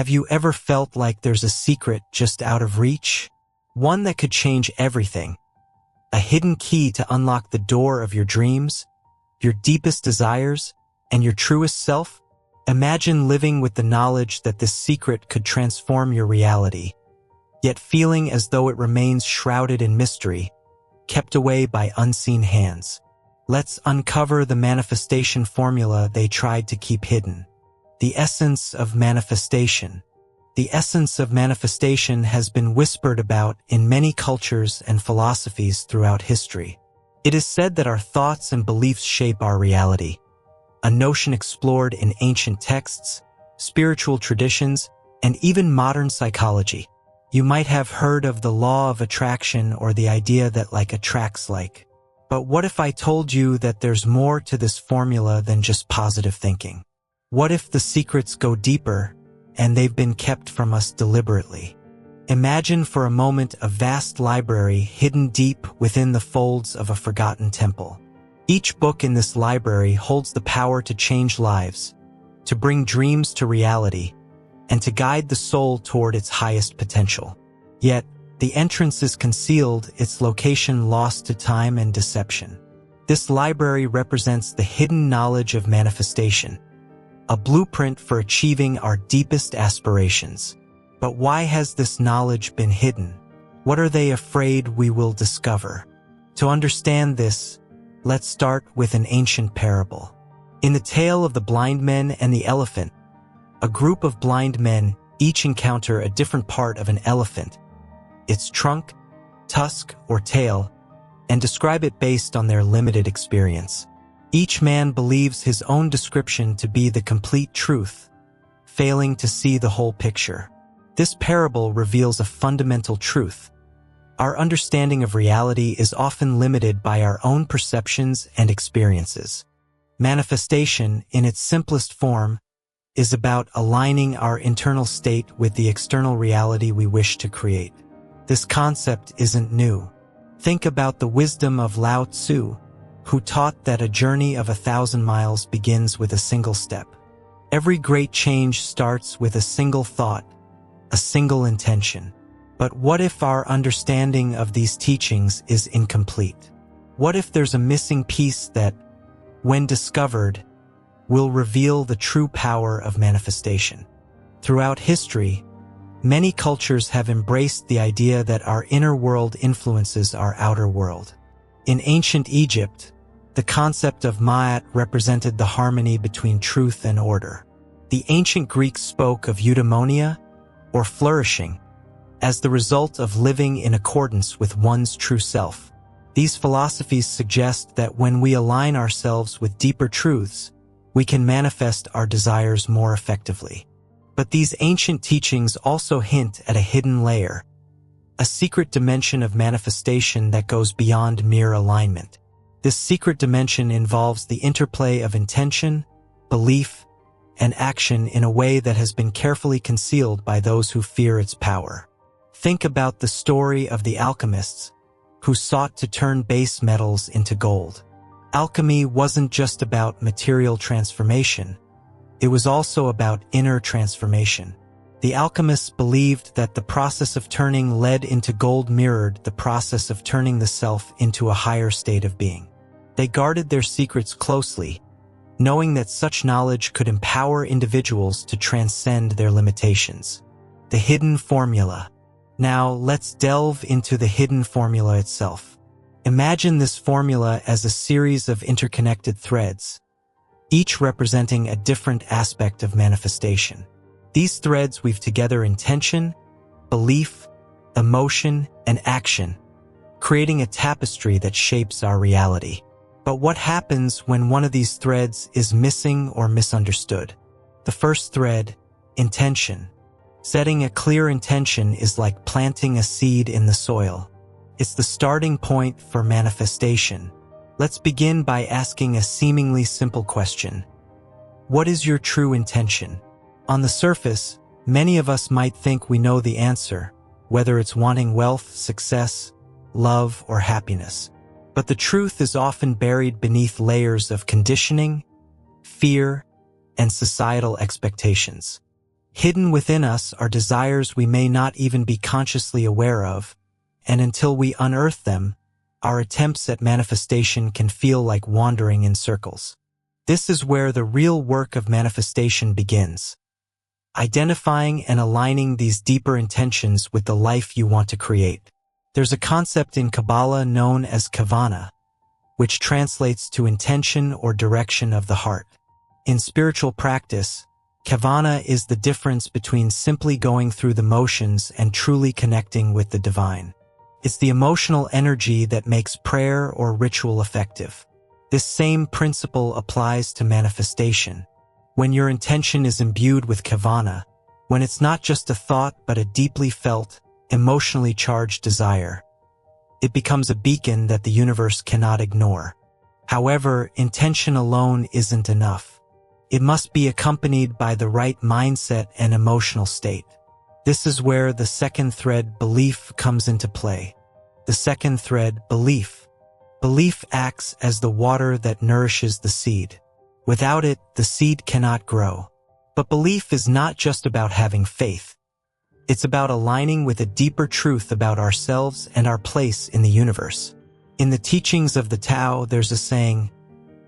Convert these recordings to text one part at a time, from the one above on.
Have you ever felt like there's a secret just out of reach? One that could change everything. A hidden key to unlock the door of your dreams, your deepest desires, and your truest self? Imagine living with the knowledge that this secret could transform your reality, yet feeling as though it remains shrouded in mystery, kept away by unseen hands. Let's uncover the manifestation formula they tried to keep hidden. The essence of manifestation. The essence of manifestation has been whispered about in many cultures and philosophies throughout history. It is said that our thoughts and beliefs shape our reality, a notion explored in ancient texts, spiritual traditions, and even modern psychology. You might have heard of the law of attraction or the idea that like attracts like. But what if I told you that there's more to this formula than just positive thinking? What if the secrets go deeper and they've been kept from us deliberately? Imagine for a moment a vast library hidden deep within the folds of a forgotten temple. Each book in this library holds the power to change lives, to bring dreams to reality, and to guide the soul toward its highest potential. Yet, the entrance is concealed, its location lost to time and deception. This library represents the hidden knowledge of manifestation, a blueprint for achieving our deepest aspirations. But why has this knowledge been hidden? What are they afraid we will discover? To understand this, let's start with an ancient parable. In the tale of the blind men and the elephant, a group of blind men each encounter a different part of an elephant, its trunk, tusk, or tail, and describe it based on their limited experience. Each man believes his own description to be the complete truth, failing to see the whole picture. This parable reveals a fundamental truth. Our understanding of reality is often limited by our own perceptions and experiences. Manifestation, in its simplest form, is about aligning our internal state with the external reality we wish to create. This concept isn't new. Think about the wisdom of Lao Tzu, who taught that a journey of 1,000 miles begins with a single step. Every great change starts with a single thought, a single intention. But what if our understanding of these teachings is incomplete? What if there's a missing piece that, when discovered, will reveal the true power of manifestation? Throughout history, many cultures have embraced the idea that our inner world influences our outer world. In ancient Egypt, the concept of Ma'at represented the harmony between truth and order. The ancient Greeks spoke of eudaimonia, or flourishing, as the result of living in accordance with one's true self. These philosophies suggest that when we align ourselves with deeper truths, we can manifest our desires more effectively. But these ancient teachings also hint at a hidden layer, a secret dimension of manifestation that goes beyond mere alignment. This secret dimension involves the interplay of intention, belief, and action in a way that has been carefully concealed by those who fear its power. Think about the story of the alchemists, who sought to turn base metals into gold. Alchemy wasn't just about material transformation, it was also about inner transformation. The alchemists believed that the process of turning lead into gold mirrored the process of turning the self into a higher state of being. They guarded their secrets closely, knowing that such knowledge could empower individuals to transcend their limitations. The hidden formula. Now, let's delve into the hidden formula itself. Imagine this formula as a series of interconnected threads, each representing a different aspect of manifestation. These threads weave together intention, belief, emotion, and action, creating a tapestry that shapes our reality. But what happens when one of these threads is missing or misunderstood? The first thread, intention. Setting a clear intention is like planting a seed in the soil. It's the starting point for manifestation. Let's begin by asking a seemingly simple question. What is your true intention? On the surface, many of us might think we know the answer, whether it's wanting wealth, success, love, or happiness. But the truth is often buried beneath layers of conditioning, fear, and societal expectations. Hidden within us are desires we may not even be consciously aware of, and until we unearth them, our attempts at manifestation can feel like wandering in circles. This is where the real work of manifestation begins. Identifying and aligning these deeper intentions with the life you want to create. There's a concept in Kabbalah known as kavana, which translates to intention or direction of the heart. In spiritual practice, kavana is the difference between simply going through the motions and truly connecting with the divine. It's the emotional energy that makes prayer or ritual effective. This same principle applies to manifestation. When your intention is imbued with kavana, when it's not just a thought but a deeply felt, emotionally charged desire, it becomes a beacon that the universe cannot ignore. However, intention alone isn't enough. It must be accompanied by the right mindset and emotional state. This is where the second thread, belief, comes into play. The second thread, belief. Belief acts as the water that nourishes the seed. Without it, the seed cannot grow. But belief is not just about having faith. It's about aligning with a deeper truth about ourselves and our place in the universe. In the teachings of the Tao, there's a saying,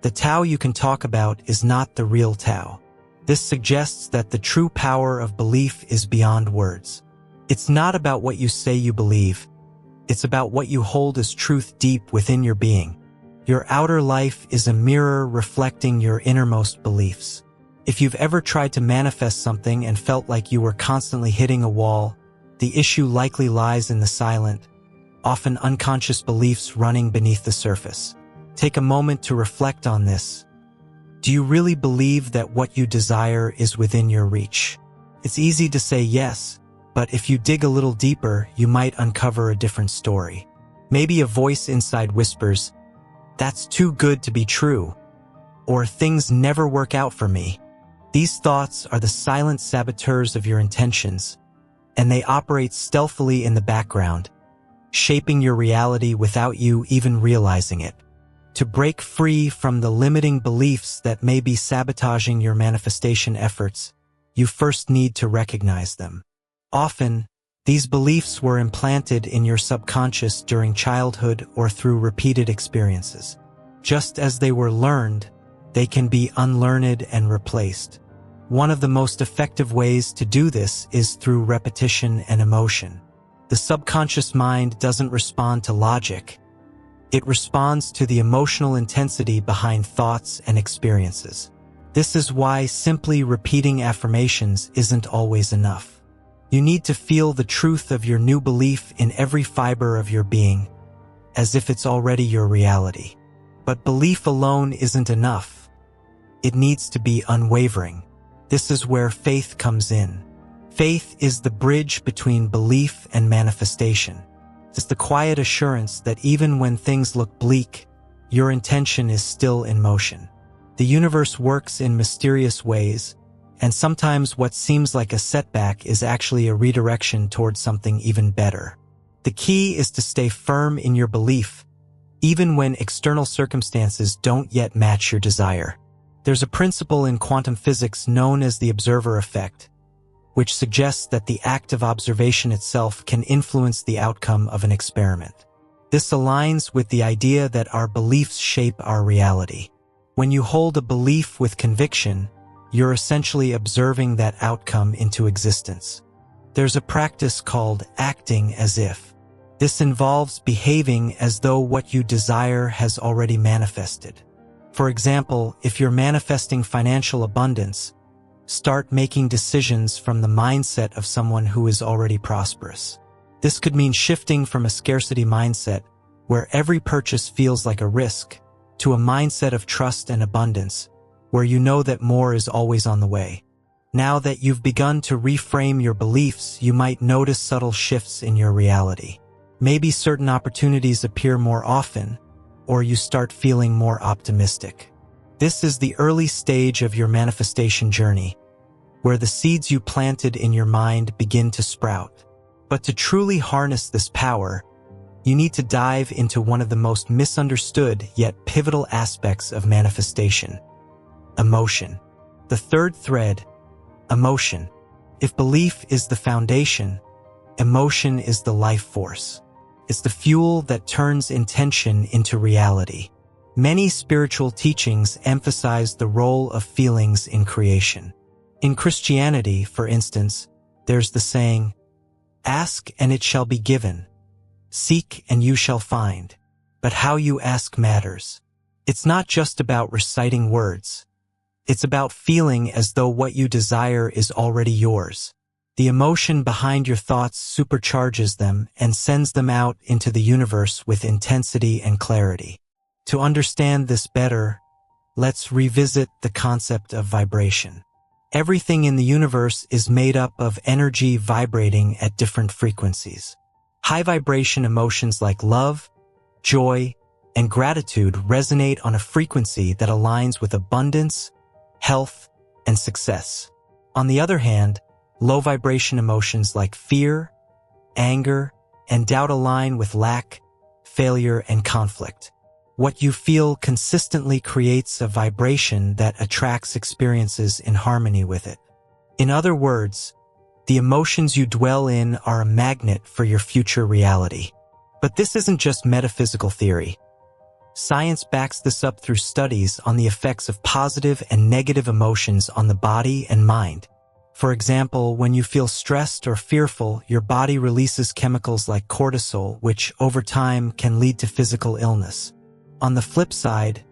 "The Tao you can talk about is not the real Tao." This suggests that the true power of belief is beyond words. It's not about what you say you believe. It's about what you hold as truth deep within your being. Your outer life is a mirror reflecting your innermost beliefs. If you've ever tried to manifest something and felt like you were constantly hitting a wall, the issue likely lies in the silent, often unconscious beliefs running beneath the surface. Take a moment to reflect on this. Do you really believe that what you desire is within your reach? It's easy to say yes, but if you dig a little deeper, you might uncover a different story. Maybe a voice inside whispers, "That's too good to be true," or "Things never work out for me." These thoughts are the silent saboteurs of your intentions, and they operate stealthily in the background, shaping your reality without you even realizing it. To break free from the limiting beliefs that may be sabotaging your manifestation efforts, you first need to recognize them. Often, these beliefs were implanted in your subconscious during childhood or through repeated experiences. Just as they were learned, they can be unlearned and replaced. One of the most effective ways to do this is through repetition and emotion. The subconscious mind doesn't respond to logic. It responds to the emotional intensity behind thoughts and experiences. This is why simply repeating affirmations isn't always enough. You need to feel the truth of your new belief in every fiber of your being, as if it's already your reality. But belief alone isn't enough. It needs to be unwavering. This is where faith comes in. Faith is the bridge between belief and manifestation. It's the quiet assurance that even when things look bleak, your intention is still in motion. The universe works in mysterious ways, and sometimes what seems like a setback is actually a redirection towards something even better. The key is to stay firm in your belief, even when external circumstances don't yet match your desire. There's a principle in quantum physics known as the observer effect, which suggests that the act of observation itself can influence the outcome of an experiment. This aligns with the idea that our beliefs shape our reality. When you hold a belief with conviction, you're essentially observing that outcome into existence. There's a practice called acting as if. This involves behaving as though what you desire has already manifested. For example, if you're manifesting financial abundance, start making decisions from the mindset of someone who is already prosperous. This could mean shifting from a scarcity mindset, where every purchase feels like a risk, to a mindset of trust and abundance, where you know that more is always on the way. Now that you've begun to reframe your beliefs, you might notice subtle shifts in your reality. Maybe certain opportunities appear more often, or you start feeling more optimistic. This is the early stage of your manifestation journey, where the seeds you planted in your mind begin to sprout. But to truly harness this power, you need to dive into one of the most misunderstood yet pivotal aspects of manifestation: emotion. The third thread, emotion, If belief is the foundation, emotion is the life force. It's the fuel that turns intention into reality. Many spiritual teachings emphasize the role of feelings in creation. In Christianity, for instance, there's the saying, "Ask and it shall be given. Seek and you shall find." But how you ask matters. It's not just about reciting words. It's about feeling as though what you desire is already yours. The emotion behind your thoughts supercharges them and sends them out into the universe with intensity and clarity. To understand this better, let's revisit the concept of vibration. Everything in the universe is made up of energy vibrating at different frequencies. High vibration emotions like love, joy, and gratitude resonate on a frequency that aligns with abundance, health, and success. On the other hand, low vibration emotions like fear, anger, and doubt align with lack, failure, and conflict. What you feel consistently creates a vibration that attracts experiences in harmony with it. In other words, the emotions you dwell in are a magnet for your future reality. But this isn't just metaphysical theory. Science backs this up through studies on the effects of positive and negative emotions on the body and mind. For example, when you feel stressed or fearful, your body releases chemicals like cortisol, which over time can lead to physical illness. On the flip side,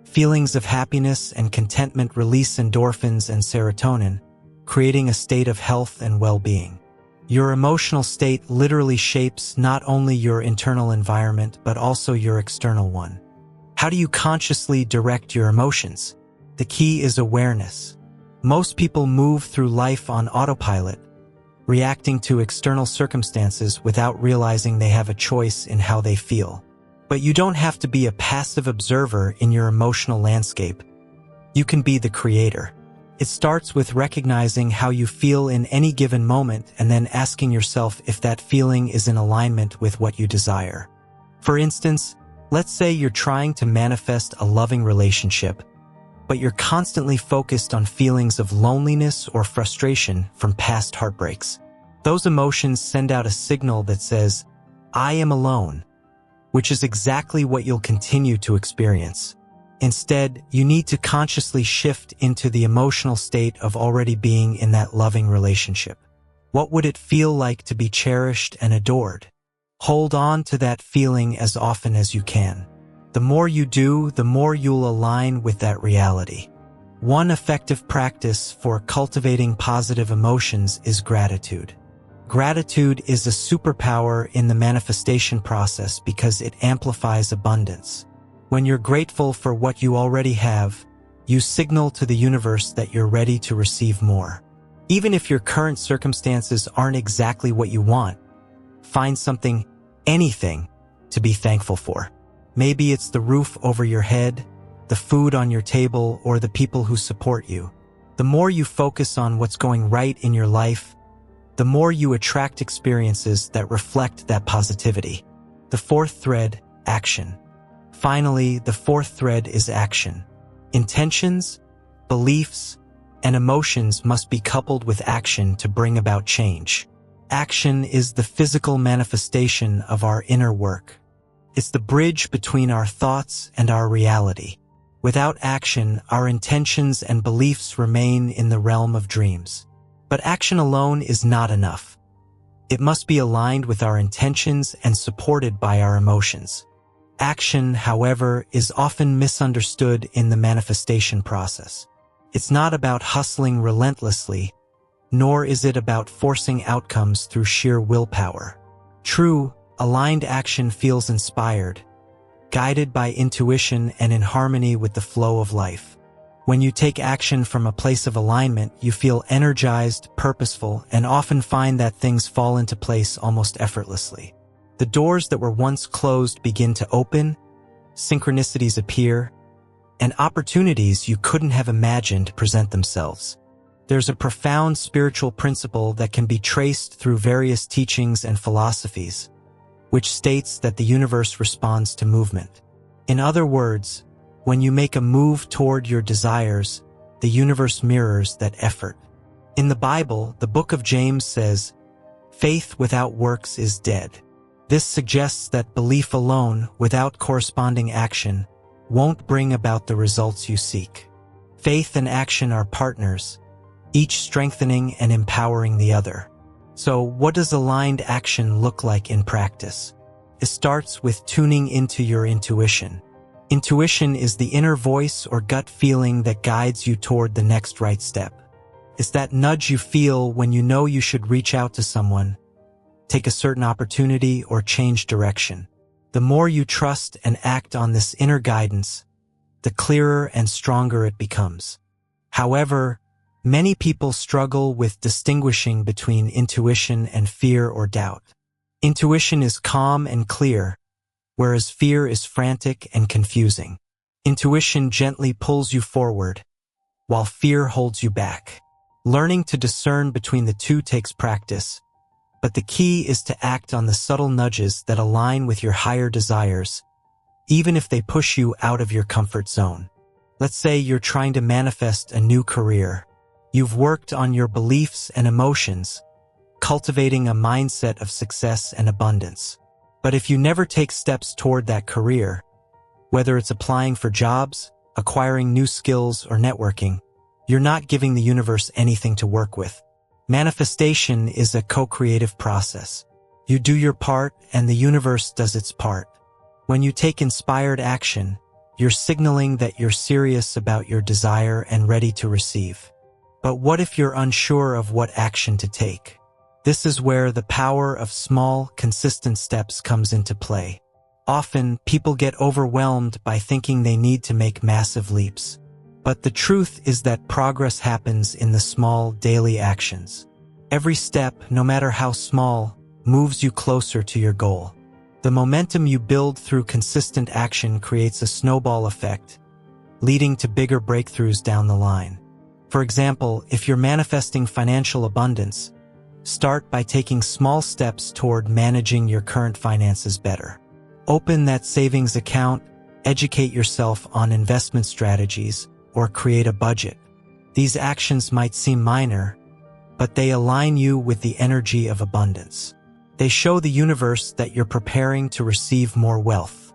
feelings of happiness and contentment release endorphins and serotonin, creating a state of health and well-being. Your emotional state literally shapes not only your internal environment, but also your external one. How do you consciously direct your emotions? The key is awareness. Most people move through life on autopilot, reacting to external circumstances without realizing they have a choice in how they feel. But you don't have to be a passive observer in your emotional landscape. You can be the creator. It starts with recognizing how you feel in any given moment and then asking yourself if that feeling is in alignment with what you desire. For instance, let's say you're trying to manifest a loving relationship, but you're constantly focused on feelings of loneliness or frustration from past heartbreaks. Those emotions send out a signal that says, "I am alone," which is exactly what you'll continue to experience. Instead, you need to consciously shift into the emotional state of already being in that loving relationship. What would it feel like to be cherished and adored? Hold on to that feeling as often as you can. The more you do, the more you'll align with that reality. One effective practice for cultivating positive emotions is gratitude. Gratitude is a superpower in the manifestation process because it amplifies abundance. When you're grateful for what you already have, you signal to the universe that you're ready to receive more. Even if your current circumstances aren't exactly what you want, find something, anything, to be thankful for. Maybe it's the roof over your head, the food on your table, or the people who support you. The more you focus on what's going right in your life, the more you attract experiences that reflect that positivity. The fourth thread, action. Finally, the fourth thread is action. Intentions, beliefs, and emotions must be coupled with action to bring about change. Action is the physical manifestation of our inner work. It's the bridge between our thoughts and our reality. Without action, our intentions and beliefs remain in the realm of dreams. But action alone is not enough. It must be aligned with our intentions and supported by our emotions. Action, however, is often misunderstood in the manifestation process. It's not about hustling relentlessly, nor is it about forcing outcomes through sheer willpower. True, aligned action feels inspired, guided by intuition and in harmony with the flow of life. When you take action from a place of alignment, you feel energized, purposeful, and often find that things fall into place almost effortlessly. The doors that were once closed begin to open, synchronicities appear, and opportunities you couldn't have imagined present themselves. There's a profound spiritual principle that can be traced through various teachings and philosophies, which states that the universe responds to movement. In other words, when you make a move toward your desires, the universe mirrors that effort. In the Bible, the book of James says, "Faith without works is dead." This suggests that belief alone, without corresponding action, won't bring about the results you seek. Faith and action are partners, each strengthening and empowering the other. So, what does aligned action look like in practice? It starts with tuning into your intuition. Intuition is the inner voice or gut feeling that guides you toward the next right step. It's that nudge you feel when you know you should reach out to someone, take a certain opportunity, or change direction. The more you trust and act on this inner guidance, the clearer and stronger it becomes. However, many people struggle with distinguishing between intuition and fear or doubt. Intuition is calm and clear, whereas fear is frantic and confusing. Intuition gently pulls you forward, while fear holds you back. Learning to discern between the two takes practice, but the key is to act on the subtle nudges that align with your higher desires, even if they push you out of your comfort zone. Let's say you're trying to manifest a new career. You've worked on your beliefs and emotions, cultivating a mindset of success and abundance. But if you never take steps toward that career, whether it's applying for jobs, acquiring new skills, or networking, you're not giving the universe anything to work with. Manifestation is a co-creative process. You do your part and the universe does its part. When you take inspired action, you're signaling that you're serious about your desire and ready to receive. But what if you're unsure of what action to take? This is where the power of small, consistent steps comes into play. Often, people get overwhelmed by thinking they need to make massive leaps. But the truth is that progress happens in the small, daily actions. Every step, no matter how small, moves you closer to your goal. The momentum you build through consistent action creates a snowball effect, leading to bigger breakthroughs down the line. For example, if you're manifesting financial abundance, start by taking small steps toward managing your current finances better. Open that savings account, educate yourself on investment strategies, or create a budget. These actions might seem minor, but they align you with the energy of abundance. They show the universe that you're preparing to receive more wealth.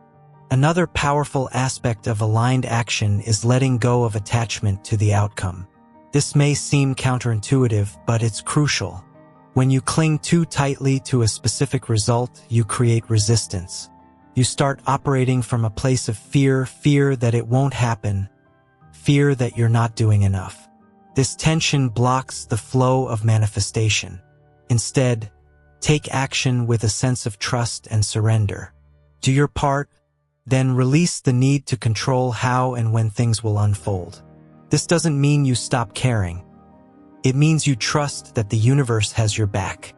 Another powerful aspect of aligned action is letting go of attachment to the outcome. This may seem counterintuitive, but it's crucial. When you cling too tightly to a specific result, you create resistance. You start operating from a place of fear that it won't happen, fear that you're not doing enough. This tension blocks the flow of manifestation. Instead, take action with a sense of trust and surrender. Do your part, then release the need to control how and when things will unfold. This doesn't mean you stop caring. It means you trust that the universe has your back.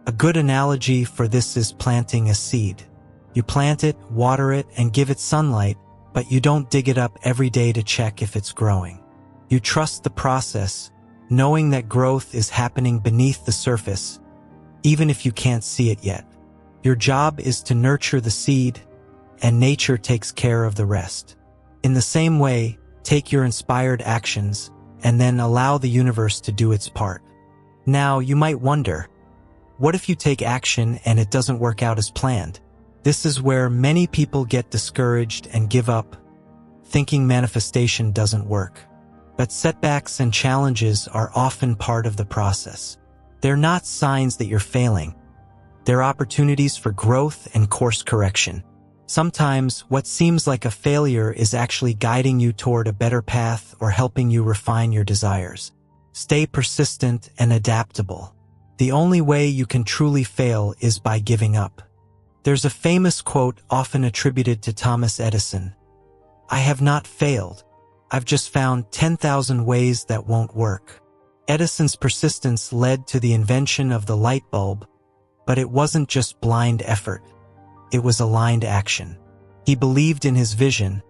A good analogy for this is planting a seed. You plant it, water it, and give it sunlight, but you don't dig it up every day to check if it's growing. You trust the process, knowing that growth is happening beneath the surface, even if you can't see it yet. Your job is to nurture the seed, and nature takes care of the rest. In the same way, take your inspired actions, and then allow the universe to do its part. Now, you might wonder, what if you take action and it doesn't work out as planned? This is where many people get discouraged and give up, thinking manifestation doesn't work. But setbacks and challenges are often part of the process. They're not signs that you're failing. They're opportunities for growth and course correction. Sometimes, what seems like a failure is actually guiding you toward a better path or helping you refine your desires. Stay persistent and adaptable. The only way you can truly fail is by giving up. There's a famous quote often attributed to Thomas Edison. "I have not failed. I've just found 10,000 ways that won't work." Edison's persistence led to the invention of the light bulb, but it wasn't just blind effort. It was aligned action. He believed in his vision,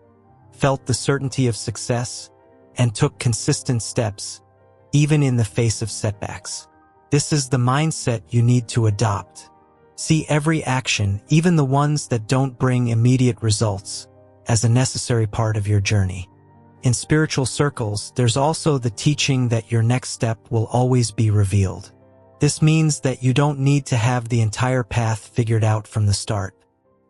felt the certainty of success, and took consistent steps, even in the face of setbacks. This is the mindset you need to adopt. See every action, even the ones that don't bring immediate results, as a necessary part of your journey. In spiritual circles, there's also the teaching that your next step will always be revealed. This means that you don't need to have the entire path figured out from the start.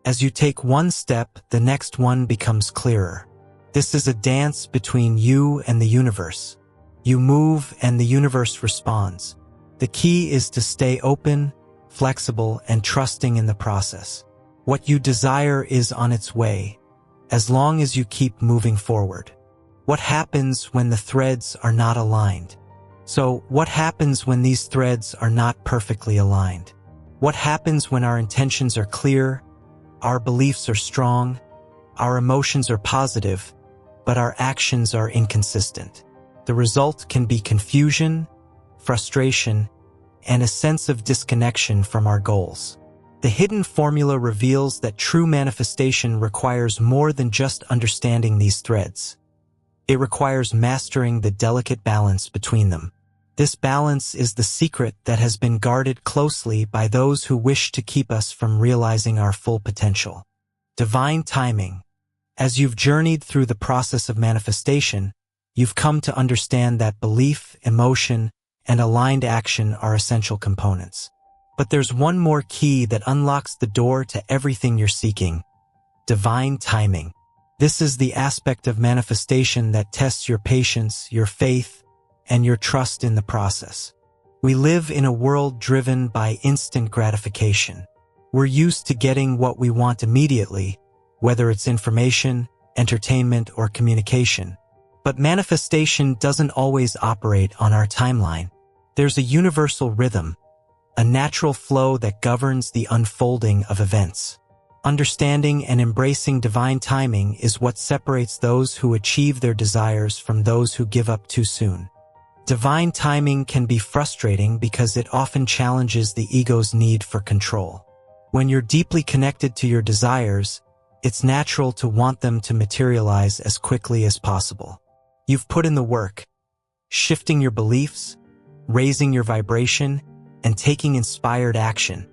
As you take one step, the next one becomes clearer. This is a dance between you and the universe. You move and the universe responds. The key is to stay open, flexible, and trusting in the process. What you desire is on its way, as long as you keep moving forward. What happens when the threads are not aligned? So, what happens when these threads are not perfectly aligned? What happens when our intentions are clear, our beliefs are strong, our emotions are positive, but our actions are inconsistent? The result can be confusion, frustration, and a sense of disconnection from our goals. The hidden formula reveals that true manifestation requires more than just understanding these threads. It requires mastering the delicate balance between them. This balance is the secret that has been guarded closely by those who wish to keep us from realizing our full potential. Divine timing. As you've journeyed through the process of manifestation, you've come to understand that belief, emotion, and aligned action are essential components. But there's one more key that unlocks the door to everything you're seeking: divine timing. This is the aspect of manifestation that tests your patience, your faith, and your trust in the process. We live in a world driven by instant gratification. We're used to getting what we want immediately, whether it's information, entertainment, or communication. But manifestation doesn't always operate on our timeline. There's a universal rhythm, a natural flow that governs the unfolding of events. Understanding and embracing divine timing is what separates those who achieve their desires from those who give up too soon. Divine timing can be frustrating because it often challenges the ego's need for control. When you're deeply connected to your desires, it's natural to want them to materialize as quickly as possible. You've put in the work, shifting your beliefs, raising your vibration, and taking inspired action.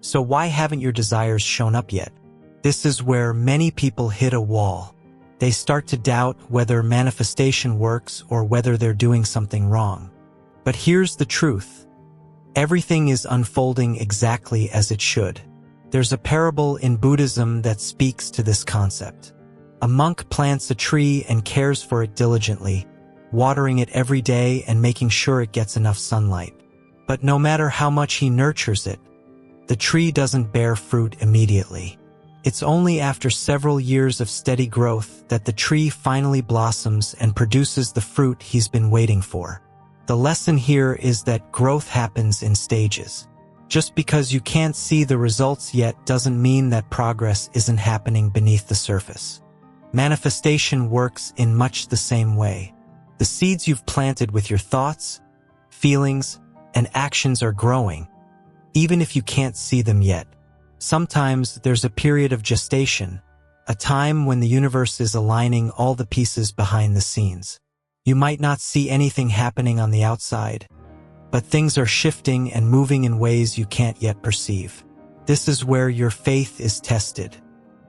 So why haven't your desires shown up yet? This is where many people hit a wall. They start to doubt whether manifestation works or whether they're doing something wrong. But here's the truth. Everything is unfolding exactly as it should. There's a parable in Buddhism that speaks to this concept. A monk plants a tree and cares for it diligently, watering it every day and making sure it gets enough sunlight. But no matter how much he nurtures it, the tree doesn't bear fruit immediately. It's only after several years of steady growth that the tree finally blossoms and produces the fruit he's been waiting for. The lesson here is that growth happens in stages. Just because you can't see the results yet doesn't mean that progress isn't happening beneath the surface. Manifestation works in much the same way. The seeds you've planted with your thoughts, feelings, and actions are growing, even if you can't see them yet. Sometimes there's a period of gestation, a time when the universe is aligning all the pieces behind the scenes. You might not see anything happening on the outside, but things are shifting and moving in ways you can't yet perceive. This is where your faith is tested.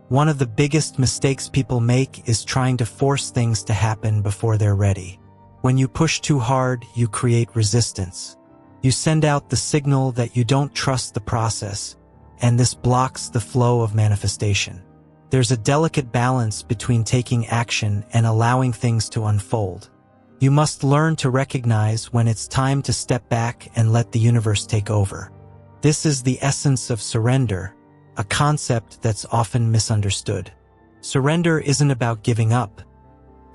One of the biggest mistakes people make is trying to force things to happen before they're ready. When you push too hard, you create resistance. You send out the signal that you don't trust the process, and this blocks the flow of manifestation. There's a delicate balance between taking action and allowing things to unfold. You must learn to recognize when it's time to step back and let the universe take over. This is the essence of surrender, a concept that's often misunderstood. Surrender isn't about giving up.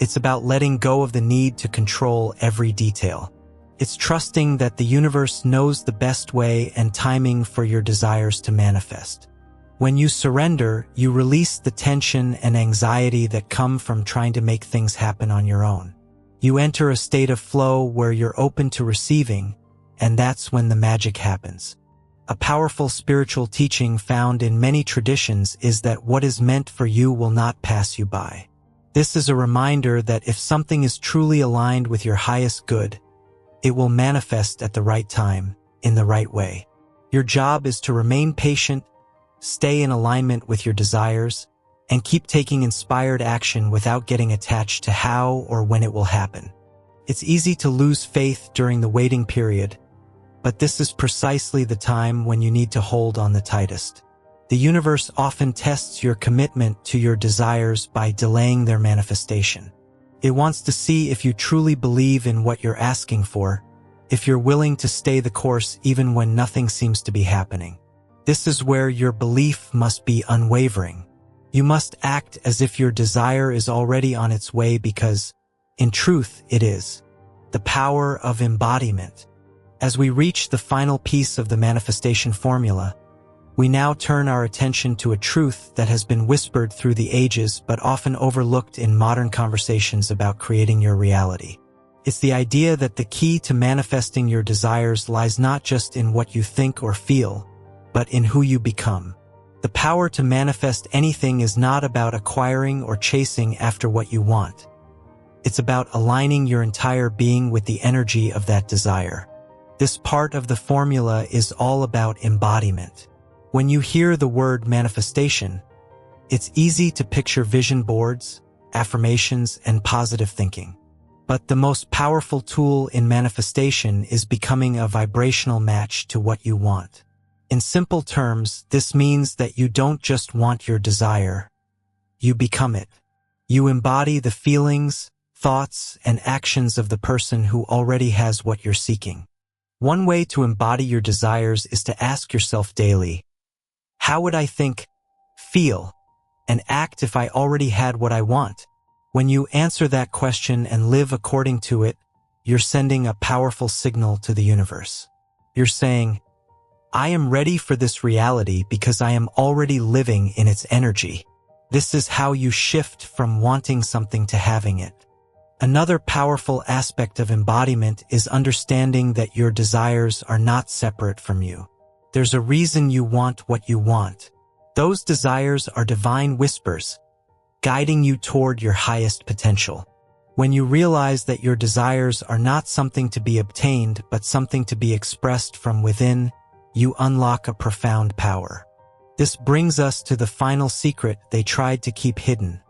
It's about letting go of the need to control every detail. It's trusting that the universe knows the best way and timing for your desires to manifest. When you surrender, you release the tension and anxiety that come from trying to make things happen on your own. You enter a state of flow where you're open to receiving, and that's when the magic happens. A powerful spiritual teaching found in many traditions is that what is meant for you will not pass you by. This is a reminder that if something is truly aligned with your highest good, it will manifest at the right time, in the right way. Your job is to remain patient, stay in alignment with your desires, and keep taking inspired action without getting attached to how or when it will happen. It's easy to lose faith during the waiting period, but this is precisely the time when you need to hold on the tightest. The universe often tests your commitment to your desires by delaying their manifestation. It wants to see if you truly believe in what you're asking for, if you're willing to stay the course even when nothing seems to be happening. This is where your belief must be unwavering. You must act as if your desire is already on its way because, in truth, it is. The power of embodiment. As we reach the final piece of the manifestation formula, we now turn our attention to a truth that has been whispered through the ages but often overlooked in modern conversations about creating your reality. It's the idea that the key to manifesting your desires lies not just in what you think or feel, but in who you become. The power to manifest anything is not about acquiring or chasing after what you want. It's about aligning your entire being with the energy of that desire. This part of the formula is all about embodiment. When you hear the word manifestation, it's easy to picture vision boards, affirmations, and positive thinking. But the most powerful tool in manifestation is becoming a vibrational match to what you want. In simple terms, this means that you don't just want your desire, you become it. You embody the feelings, thoughts, and actions of the person who already has what you're seeking. One way to embody your desires is to ask yourself daily, how would I think, feel, and act if I already had what I want? When you answer that question and live according to it, you're sending a powerful signal to the universe. You're saying, I am ready for this reality because I am already living in its energy. This is how you shift from wanting something to having it. Another powerful aspect of embodiment is understanding that your desires are not separate from you. There's a reason you want what you want. Those desires are divine whispers, guiding you toward your highest potential. When you realize that your desires are not something to be obtained, but something to be expressed from within, you unlock a profound power. This brings us to the final secret they tried to keep hidden.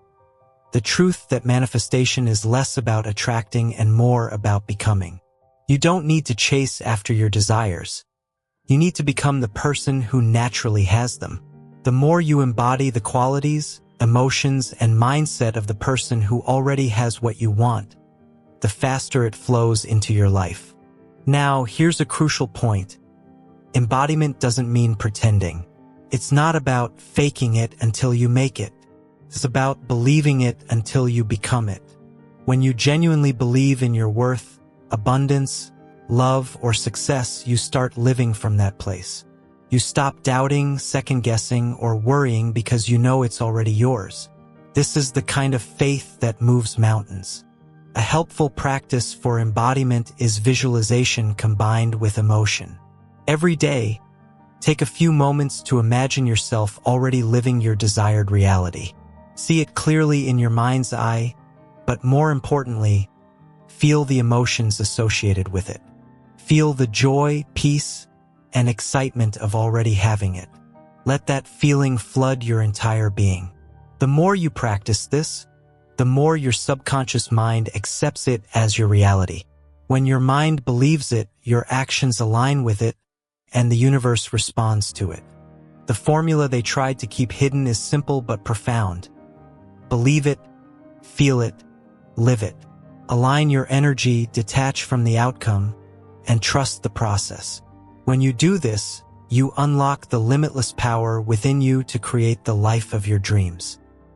The truth that manifestation is less about attracting and more about becoming. You don't need to chase after your desires. You need to become the person who naturally has them. The more you embody the qualities, emotions, and mindset of the person who already has what you want, the faster it flows into your life. Now, here's a crucial point. Embodiment doesn't mean pretending. It's not about faking it until you make it. It's about believing it until you become it. When you genuinely believe in your worth, abundance, love, or success, you start living from that place. You stop doubting, second-guessing, or worrying because you know it's already yours. This is the kind of faith that moves mountains. A helpful practice for embodiment is visualization combined with emotion. Every day, take a few moments to imagine yourself already living your desired reality. See it clearly in your mind's eye, but more importantly, feel the emotions associated with it. Feel the joy, peace, and excitement of already having it. Let that feeling flood your entire being. The more you practice this, the more your subconscious mind accepts it as your reality. When your mind believes it, your actions align with it, and the universe responds to it. The formula they tried to keep hidden is simple but profound. Believe it, feel it, live it. Align your energy, detach from the outcome, and trust the process. When you do this, you unlock the limitless power within you to create the life of your dreams.